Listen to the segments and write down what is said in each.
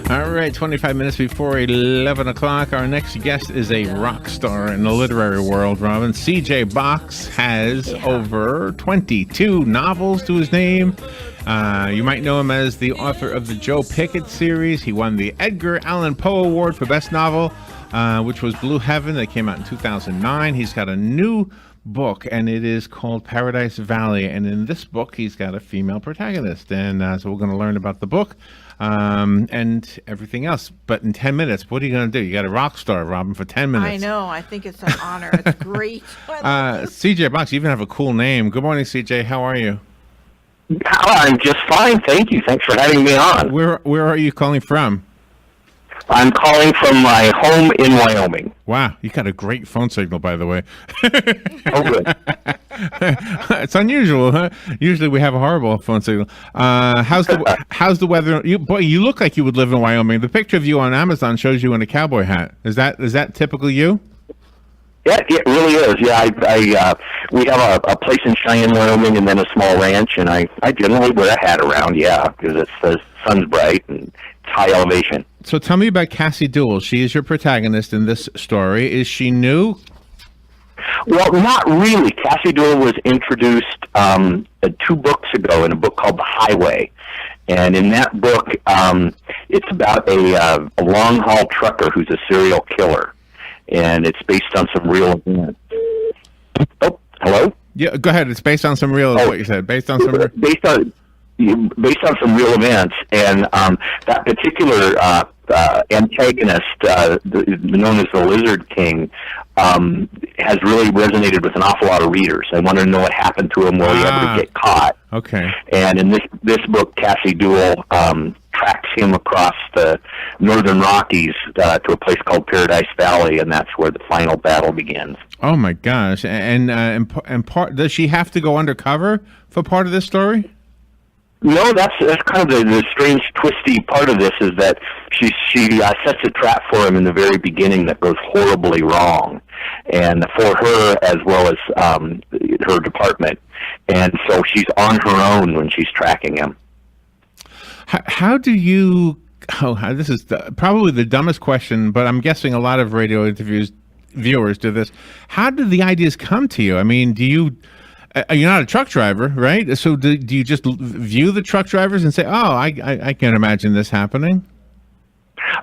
All right, 25 minutes before 11 o'clock. Our next guest is a rock star in the literary world, Robin. C.J. Box has over 22 novels to his name. You might know him as the author of the Joe Pickett series. He won the Edgar Allan Poe Award for Best Novel, which was Blue Heaven, that came out in 2009. He's got a new book, and it is called Paradise Valley. And in this book, he's got a female protagonist. And so we're going to learn about the book and everything else. But in 10 minutes, what are you going to do? You got a rock star, Robin, for 10 minutes. I know. I think it's an honor. It's great. CJ Box, you even have a cool name. Good morning, CJ. How are you? I'm just fine, thank you. Thanks for having me on. Where are you calling from? I'm calling from my home in Wyoming. Wow, you got a great phone signal, by the way. Oh, good. It's unusual, huh? Usually we have a horrible phone signal. How's the weather? You look like you would live in Wyoming. The picture of you on Amazon shows you in a cowboy hat. Is that typically you? Yeah, it really is. Yeah, we have a place in Cheyenne, Wyoming, and then a small ranch, and I generally wear a hat around, because the sun's bright and it's high elevation. So tell me about Cassie Duell. She is your protagonist in this story. Is she new? Well, not really. Cassie Duell was introduced 2 books ago in a book called The Highway. And in that book, it's about a long-haul trucker who's a serial killer. And it's based on some real events. Oh, hello? Yeah, go ahead. It's based on some real, what you said. Based on some some real events. And that particular antagonist, known as the Lizard King, has really resonated with an awful lot of readers. They want to know what happened to him, will he ever get caught. Okay. And in this book, Cassie Duell tracks him across the northern Rockies to a place called Paradise Valley, and that's where the final battle begins. Oh my gosh! And part, does she have to go undercover for part of this story? No, that's kind of the strange, twisty part of this, is that she sets a trap for him in the very beginning that goes horribly wrong, and for her as well as her department, and so she's on her own when she's tracking him. How do you? This is probably the dumbest question, but I'm guessing a lot of radio viewers do this. How do the ideas come to you? I mean, you're not a truck driver, right? So do you just view the truck drivers and say, "Oh, I can't imagine this happening"?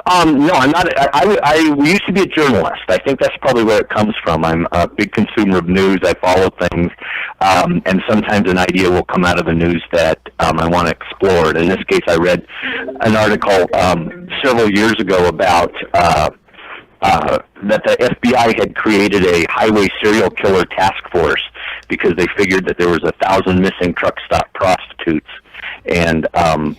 No, I'm not. I used to be a journalist. I think that's probably where it comes from. I'm a big consumer of news. I follow things, and sometimes an idea will come out of the news that I want to explore. And in this case, I read an article several years ago about that the FBI had created a highway serial killer task force because they figured that there was 1,000 missing truck stop prostitutes, and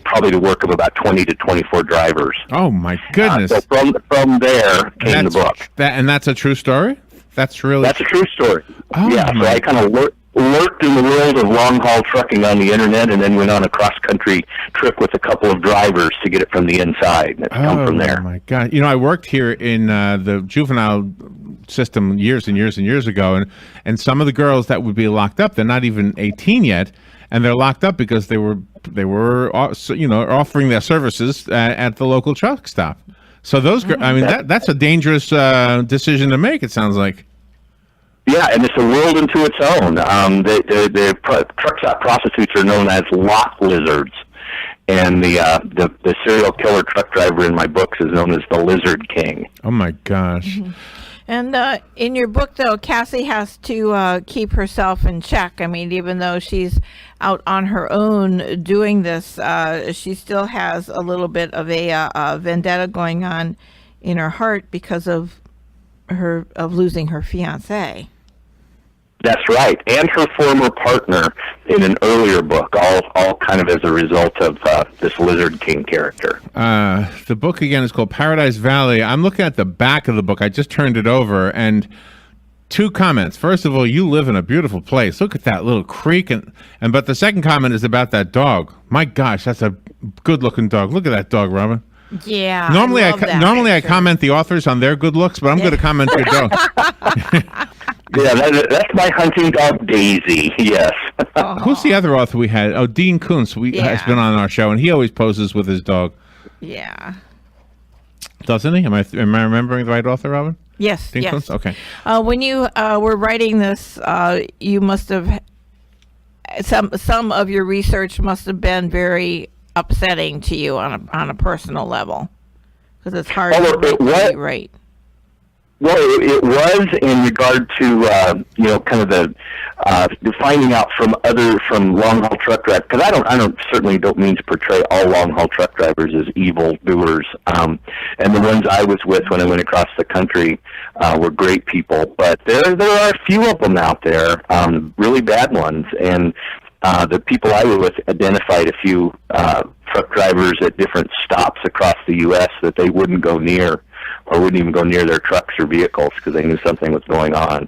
probably the work of about 20 to 24 drivers. Oh my goodness! So from there came the book. That's a true story. That's a true story. Oh, yeah. So I kind of lurked in the world of long haul trucking on the internet, and then went on a cross country trip with a couple of drivers to get it from the inside. And it's come from there. Oh my God! I worked here in the juvenile system years and years and years ago, and some of the girls that would be locked up, they're not even 18 yet. And they're locked up because they were offering their services at the local truck stop. So those, that's a dangerous decision to make. It sounds like. Yeah, and it's a world into its own. The truck stop prostitutes are known as lot lizards, and the serial killer truck driver in my books is known as the Lizard King. Oh my gosh. Mm-hmm. And in your book, though, Cassie has to keep herself in check. I mean, even though she's out on her own doing this, she still has a little bit of a vendetta going on in her heart because of losing her fiancé. That's right, and her former partner in an earlier book, all kind of as a result of this Lizard King character. The book, again, is called Paradise Valley. I'm looking at the back of the book. I just turned it over, and 2 comments. First of all, you live in a beautiful place. Look at that little creek. But the second comment is about that dog. My gosh, that's a good-looking dog. Look at that dog, Robin. Yeah. Normally, I comment the authors on their good looks, but I'm going to comment your dog. Yeah, that's my hunting dog, Daisy. Yes. Who's the other author we had? Oh, Dean Koontz has been on our show, and he always poses with his dog. Yeah. doesn't he? Am I remembering the right author, Robin? Yes, Dinklage? yes. Okay. When you were writing this, you must have some of your research must have been very upsetting to you on a personal level, because it's hard to really write. Well, it was in regard to kind of the finding out from long haul truck drivers, because I certainly don't mean to portray all long haul truck drivers as evil doers, and the ones I was with when I went across the country were great people, but there are a few of them out there, really bad ones, and the people I were with identified a few truck drivers at different stops across the U.S. that they wouldn't go near, or wouldn't even go near their trucks or vehicles because they knew something was going on.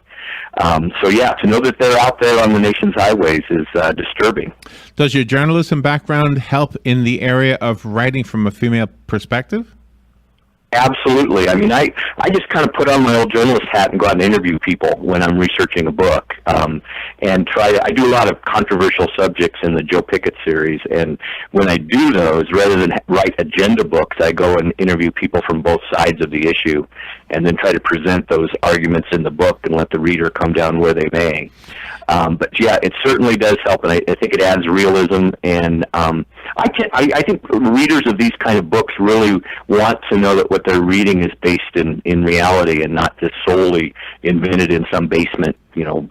So yeah, to know that they're out there on the nation's highways is disturbing. Does your journalism background help in the area of writing from a female perspective? Absolutely. I mean, I just kind of put on my old journalist hat and go out and interview people when I'm researching a book, and I do a lot of controversial subjects in the Joe Pickett series, and when I do those, rather than write agenda books, I go and interview people from both sides of the issue, and then try to present those arguments in the book and let the reader come down where they may. But yeah, it certainly does help, and I think it adds realism. And I think readers of these kind of books really want to know that what they're reading is based in reality and not just solely invented in some basement,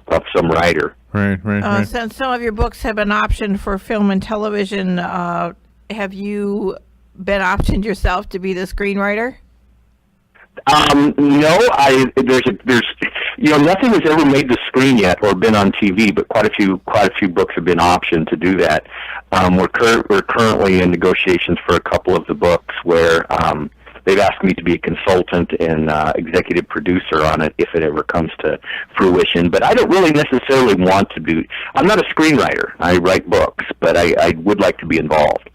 of some writer. Right. Since some of your books have been optioned for film and television, have you been optioned yourself to be the screenwriter? No, there's nothing has ever made the screen yet or been on TV, but quite a few books have been optioned to do that. We're currently in negotiations for a couple of the books where they've asked me to be a consultant and executive producer on it if it ever comes to fruition. But I don't really necessarily want to be. I'm not a screenwriter. I write books, but I would like to be involved.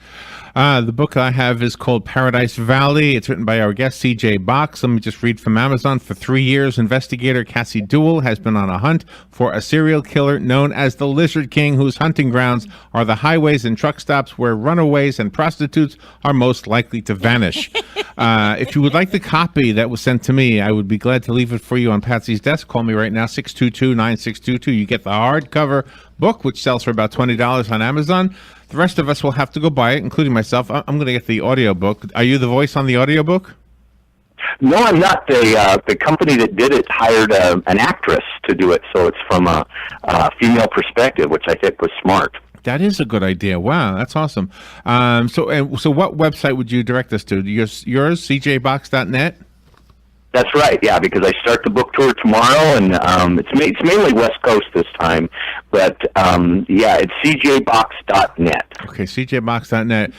The book I have is called Paradise Valley. It's written by our guest, C.J. Box. Let me just read from Amazon. For 3 years, investigator Cassie Duell has been on a hunt for a serial killer known as the Lizard King, whose hunting grounds are the highways and truck stops where runaways and prostitutes are most likely to vanish. If you would like the copy that was sent to me, I would be glad to leave it for you on Patsy's desk. Call me right now, 622-9622. You get the hardcover book, which sells for about $20 on Amazon. The rest of us will have to go buy it, including myself. I'm going to get the audiobook. Are you the voice on the audiobook? No, I'm not. The company that did it hired an actress to do it, so it's from a female perspective, which I think was smart. That is a good idea. Wow, that's awesome. So what website would you direct us to? Yours, cjbox.net? That's right, yeah, because I start the book tour tomorrow, and it's mainly West Coast this time, but yeah, it's cjbox.net. Okay, cjbox.net.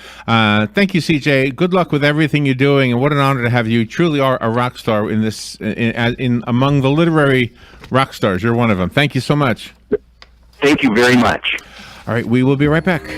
Thank you, CJ. Good luck with everything you're doing, and what an honor to have you. You truly are a rock star in this, in among the literary rock stars. You're one of them. Thank you so much. Thank you very much. All right, we will be right back.